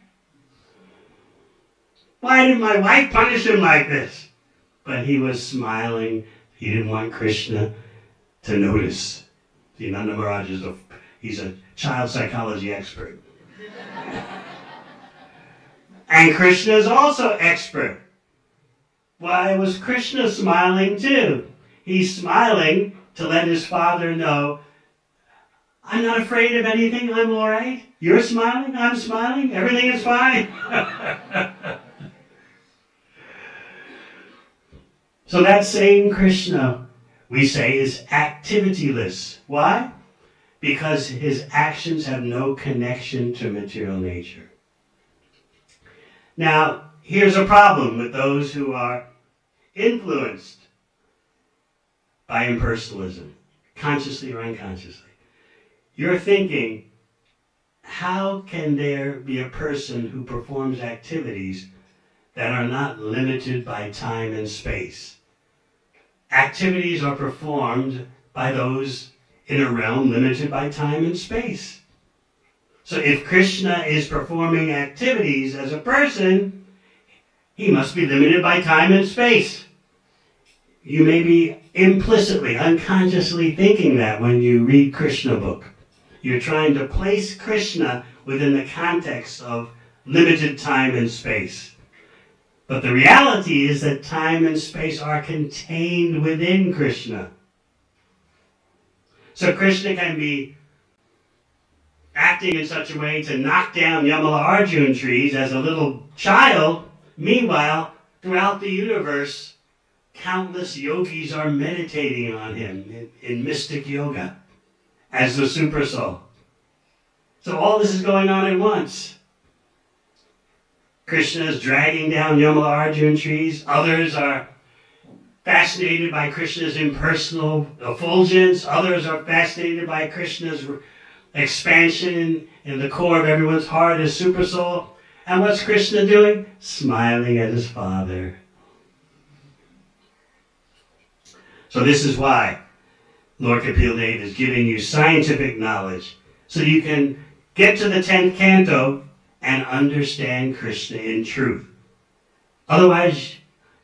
Why did my wife punish him like this? But he was smiling. He didn't want Krishna to notice. See, Nanda Maharaj he's a child psychology expert. And Krishna is also expert. Why was Krishna smiling too? He's smiling to let his father know, I'm not afraid of anything, I'm all right. You're smiling, I'm smiling, everything is fine. So that same Krishna, we say, is activityless. Why? Because his actions have no connection to material nature. Now, here's a problem with those who are influenced by impersonalism, consciously or unconsciously. You're thinking, how can there be a person who performs activities that are not limited by time and space? Activities are performed by those in a realm limited by time and space. So if Krishna is performing activities as a person, he must be limited by time and space. You may be implicitly, unconsciously thinking that when you read Krishna book. You're trying to place Krishna within the context of limited time and space. But the reality is that time and space are contained within Krishna. So Krishna can be acting in such a way to knock down Yamala Arjuna trees as a little child. Meanwhile, throughout the universe, countless yogis are meditating on him in mystic yoga as the super soul. So all this is going on at once. Krishna is dragging down Yamala Arjuna trees. Others are fascinated by Krishna's impersonal effulgence. Others are fascinated by Krishna's expansion in the core of everyone's heart as super soul. And what's Krishna doing? Smiling at his father. So this is why Lord Kapil Dev is giving you scientific knowledge so you can get to the 10th canto and understand Krishna in truth. Otherwise,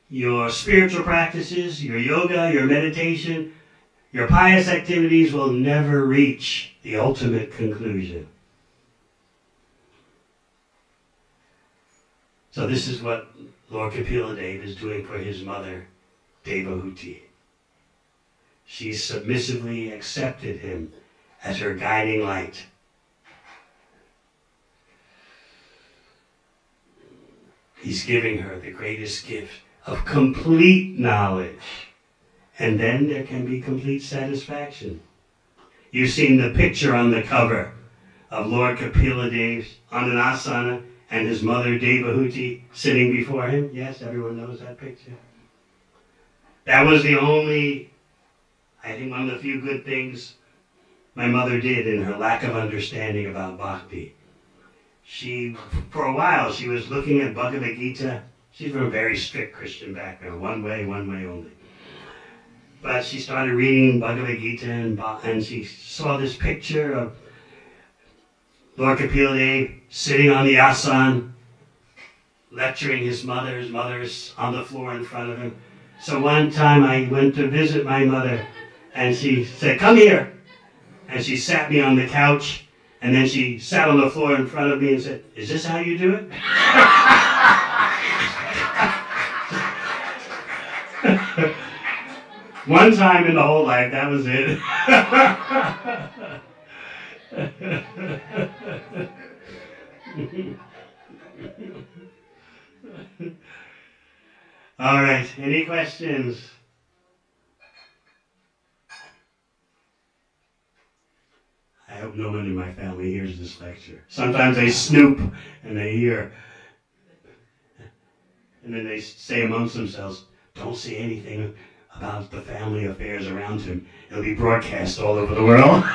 your spiritual practices, your yoga, your meditation, your pious activities will never reach the ultimate conclusion. So this is what Lord Kapila Dev is doing for his mother, Devahuti. She submissively accepted him as her guiding light. He's giving her the greatest gift of complete knowledge. And then there can be complete satisfaction. You've seen the picture on the cover of Lord Kapila Dev on an asana and his mother Devahuti sitting before him. Yes, everyone knows that picture. That was the only, I think, one of the few good things my mother did in her lack of understanding about bhakti. For a while, she was looking at Bhagavad Gita. She's from a very strict Christian background, one way only. But she started reading Bhagavad Gita and she saw this picture of Lord Kapila Dev sitting on the asana, lecturing his mother. His mother's on the floor in front of him. So one time I went to visit my mother and she said, "Come here." And she sat me on the couch. And then she sat on the floor in front of me and said, "Is this how you do it?" One time in the whole life, that was it. All right, any questions? I hope no one in my family hears this lecture. Sometimes they snoop and they hear, and then they say amongst themselves, "Don't say anything about the family affairs around him. It'll be broadcast all over the world."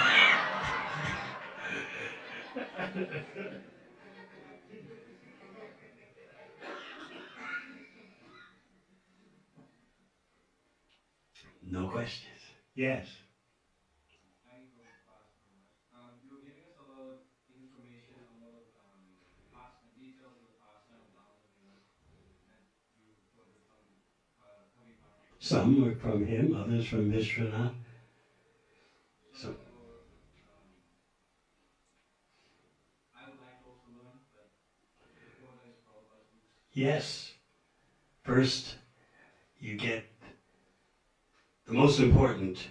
No questions. Yes. You were giving us a lot of information, a lot of details of the past and down the Some are from him, others from Vishwanath. So, I would like to also learn, but before that is Prabhupada's books. yes, first you get the most important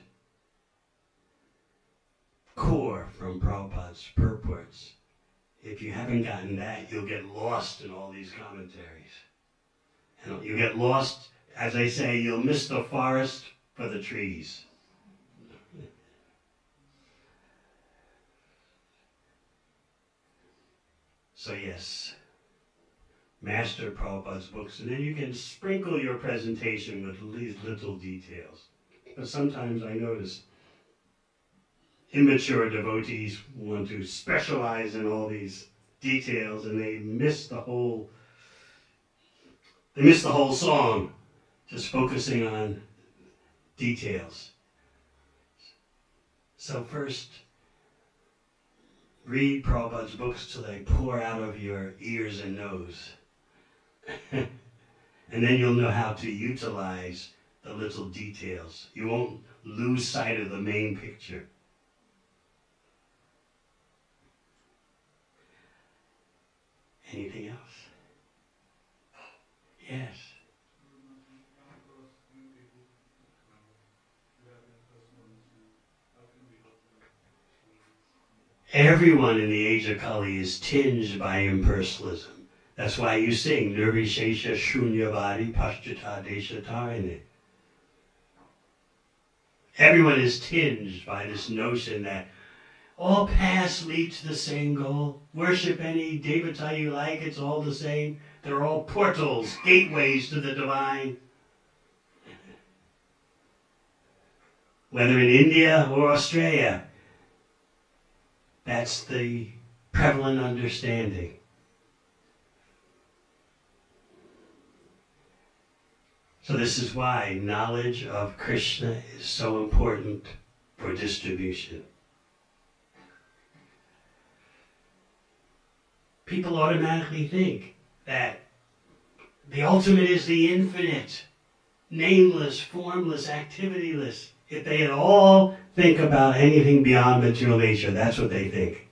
core from Prabhupada's purports. If you haven't gotten that, you'll get lost in all these commentaries. And you get lost, as I say, you'll miss the forest for the trees. So yes, master Prabhupada's books, and then you can sprinkle your presentation with these little details. But sometimes I notice immature devotees want to specialize in all these details, and they miss the whole song, just focusing on details. So first, read Prabhupada's books till they pour out of your ears and nose. And then you'll know how to utilize the little details. You won't lose sight of the main picture. Anything else? Yes. Everyone in the age of Kali is tinged by impersonalism. That's why you sing Nirvishesha Shunyavadi Paschata Desha Tarine. Everyone is tinged by this notion that all paths lead to the same goal. Worship any devata you like, it's all the same. They're all portals, gateways to the divine. Whether in India or Australia, that's the prevalent understanding. So this is why knowledge of Krishna is so important for distribution. People automatically think that the ultimate is the infinite, nameless, formless, activityless. If they at all think about anything beyond material nature, that's what they think.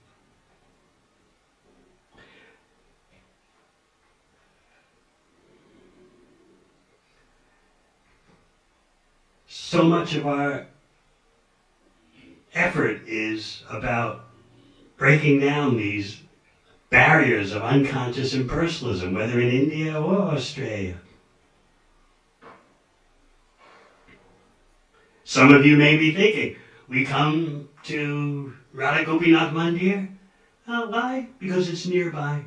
So much of our effort is about breaking down these barriers of unconscious impersonalism, whether in India or Australia. Some of you may be thinking, we come to Radha Gopinath Mandir. Why? Because it's nearby.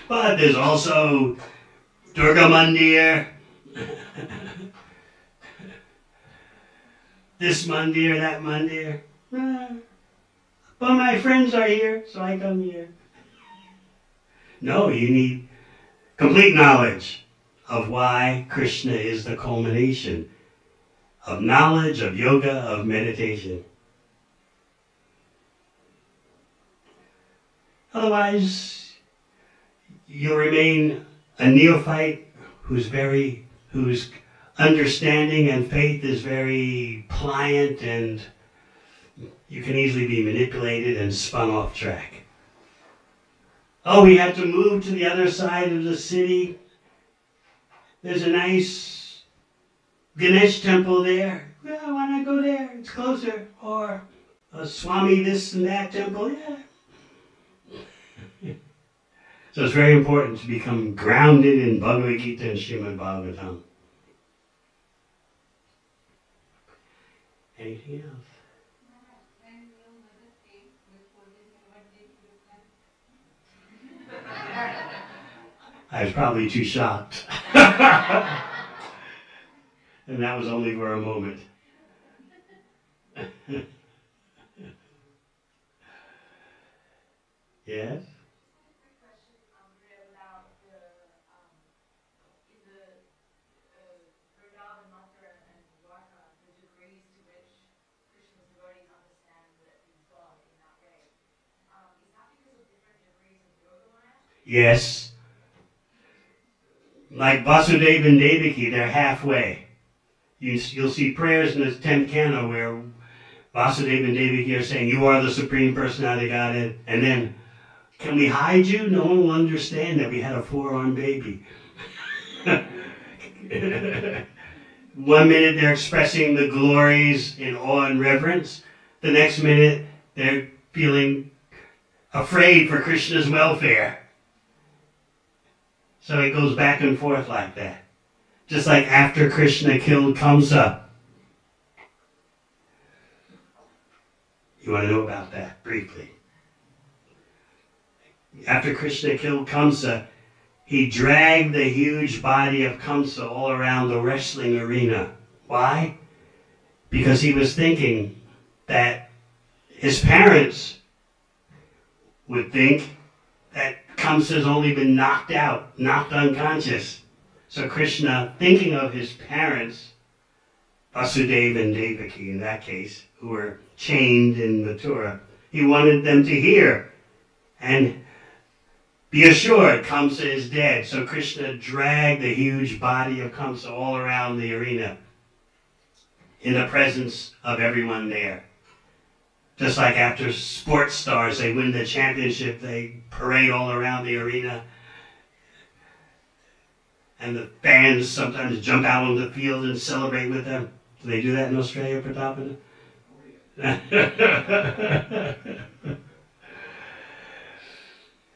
But there's also Durga Mandir, this Mandir, that Mandir. But my friends are here, so I come here. No, you need complete knowledge of why Krishna is the culmination of knowledge, of yoga, of meditation. Otherwise, you'll remain a neophyte whose understanding and faith is very pliant, and you can easily be manipulated and spun off track. Oh, we have to move to the other side of the city. There's a nice Ganesh temple there. Well, why not go there? It's closer. Or a Swami this and that temple. Yeah. So it's very important to become grounded in Bhagavad Gita and Srimad Bhagavatam. Anything else? When your mother came with poison, what did you reply? I was probably too shocked. And that was only for a moment. Yes? Quick question, about in the Vrindavan, Mathura, and Dwarka, the degrees to which Krishna's devotees understand that he's God in that way. Is that because of different degrees of yoga maya? Yes. Like Vasudeva and Devaki, they're halfway. You'll see prayers in the 10th canto where Vasudeva and Devaki are saying, "You are the Supreme Personality of Godhead," and then, "Can we hide you? No one will understand that we had a 4-armed baby." 1 minute they're expressing the glories in awe and reverence. The next minute they're feeling afraid for Krishna's welfare. So it goes back and forth like that. Just like after Krishna killed Kamsa. You want to know about that briefly? After Krishna killed Kamsa, he dragged the huge body of Kamsa all around the wrestling arena. Why? Because he was thinking that his parents would think that Kamsa's only been knocked out, knocked unconscious. So Krishna, thinking of his parents, Vasudeva and Devaki in that case, who were chained in Mathura, he wanted them to hear and be assured Kamsa is dead. So Krishna dragged the huge body of Kamsa all around the arena in the presence of everyone there. Just like after sports stars, they win the championship, they parade all around the arena. And the fans sometimes jump out on the field and celebrate with them. Do they do that in Australia, Pratapana?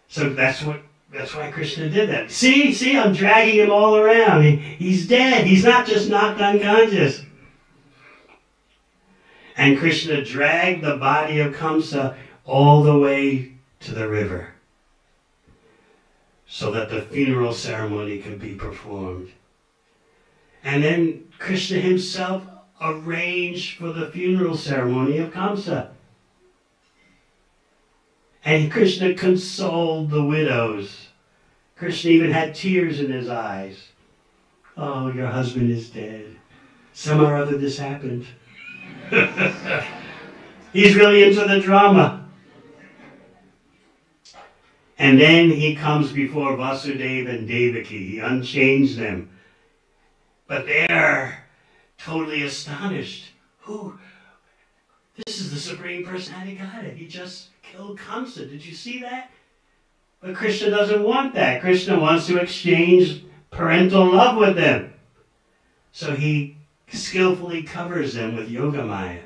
So that's why Krishna did that. See, I'm dragging him all around. He's dead. He's not just knocked unconscious. And Krishna dragged the body of Kamsa all the way to the river so that the funeral ceremony could be performed. And then Krishna himself arranged for the funeral ceremony of Kamsa. And Krishna consoled the widows. Krishna even had tears in his eyes. "Oh, your husband is dead. Somehow or other this happened." He's really into the drama. And then he comes before Vasudeva and Devaki. He unchains them. But they're totally astonished. This is the Supreme Personality of Godhead. He just killed Kamsa. Did you see that? But Krishna doesn't want that. Krishna wants to exchange parental love with them. So he skillfully covers them with Yogamaya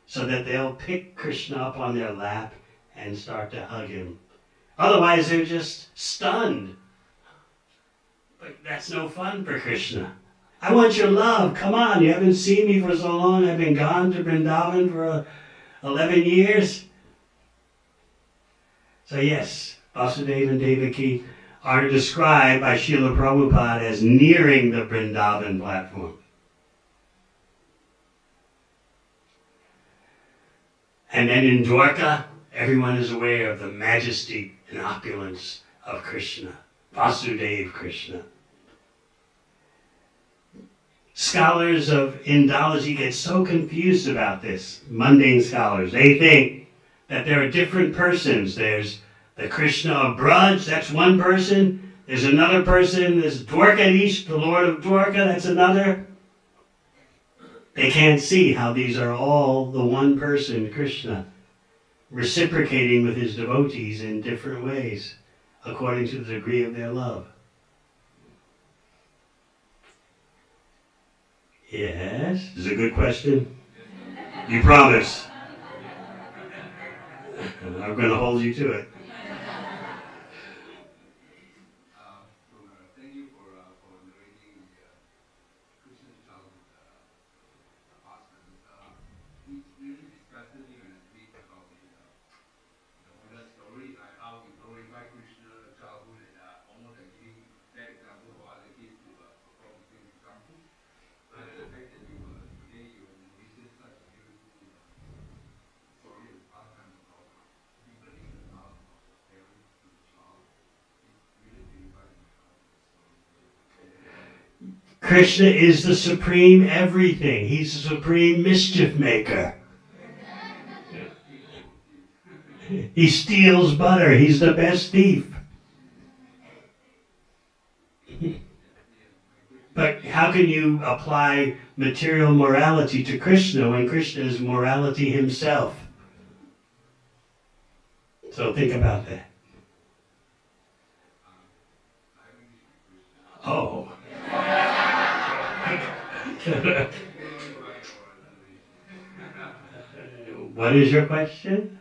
so that they'll pick Krishna up on their lap and start to hug him. Otherwise, they're just stunned. But that's no fun for Krishna. "I want your love. Come on, you haven't seen me for so long. I've been gone to Vrindavan for 11 years. So yes, Vasudeva and Devaki are described by Srila Prabhupada as nearing the Vrindavan platform. And then in Dwarka, everyone is aware of the majesty and opulence of Krishna, Vasudeva Krishna. Scholars of Indology get so confused about this, mundane scholars. They think that there are different persons. There's the Krishna of Braj, that's one person. There's another person, there's Dwarkadish, the Lord of Dwarka, that's another. They can't see how these are all the one person, Krishna, reciprocating with his devotees in different ways, according to the degree of their love. Yes, this is a good question. You promise. I'm going to hold you to it. Thank you for narrating Krishna's childhood pastimes. We really discussed it even speak about the Buddha story, like how we glorify Krishna's childhood and almost like giving that example for other kids to perform the same example. But the fact that today you narrated such a beautiful story of pastimes about deepening the love of the parents to the child, it really beautifies my heart. Krishna is the supreme everything. He's the supreme mischief maker. He steals butter. He's the best thief. But how can you apply material morality to Krishna when Krishna is morality himself? So think about that. Oh. What is your question?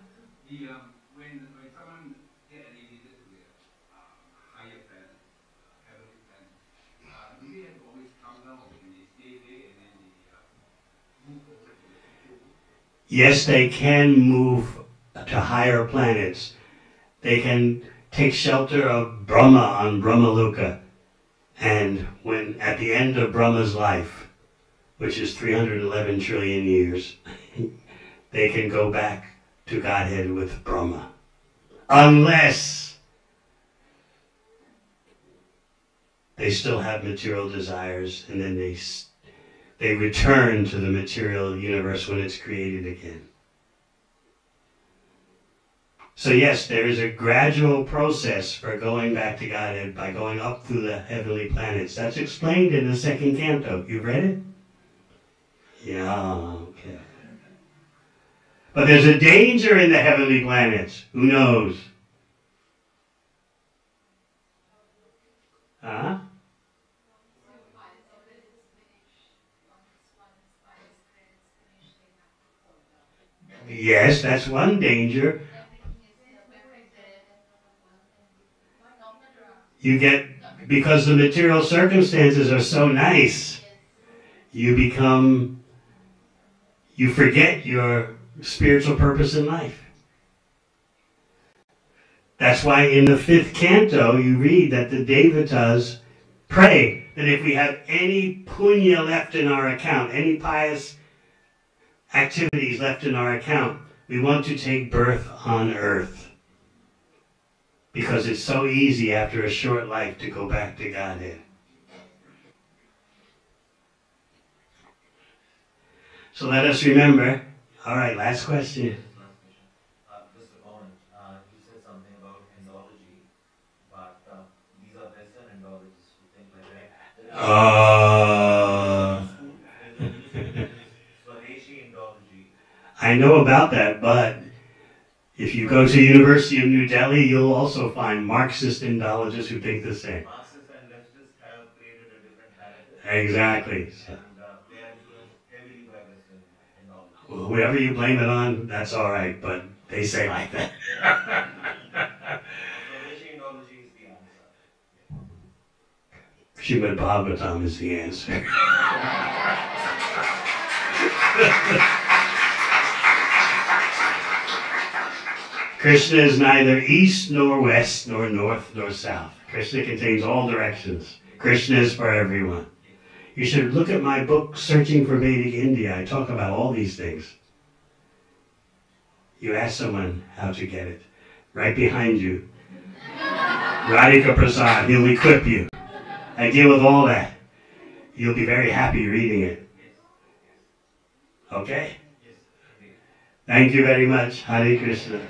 When someone get elevated to the higher planet, heavenly planet, do they have to always come down, or can they stay there and then they move over to the future world? Yes, they can move to higher planets. They can take shelter of Brahma on Brahmaloka. And when at the end of Brahma's life, which is 311 trillion years, they can go back to Godhead with Brahma. Unless they still have material desires, and then they return to the material universe when it's created again. So yes, there is a gradual process for going back to Godhead by going up through the heavenly planets. That's explained in the second canto. You've read it? Yeah, okay. But there's a danger in the heavenly planets. Who knows? Huh? Yes, that's one danger. You get, because the material circumstances are so nice, you forget your spiritual purpose in life. That's why in the 5th canto you read that the Devatas pray that if we have any punya left in our account, any pious activities left in our account, we want to take birth on earth. Because it's so easy after a short life to go back to Godhead. So let us remember. All right, last question. Just a comment. You said something about Indology, but these are Western Indologists who think like that. Swadeshi Indology. I know about that, but if you go to University of New Delhi, you'll also find Marxist Indologists who think the same. Marxists and leftists have created a different narrative. Exactly. And they are influenced heavily by Western Indology. Well, whoever you blame it on, that's all right, but they say like that. Swadeshi Indology is the answer. Srimad Bhagavatam is the answer. Krishna is neither east nor west nor north nor south. Krishna contains all directions. Krishna is for everyone. You should look at my book, Searching for Vedic India. I talk about all these things. You ask someone how to get it. Right behind you. Radhika Prasad, he'll equip you. I deal with all that. You'll be very happy reading it. Okay? Thank you very much. Hare Krishna.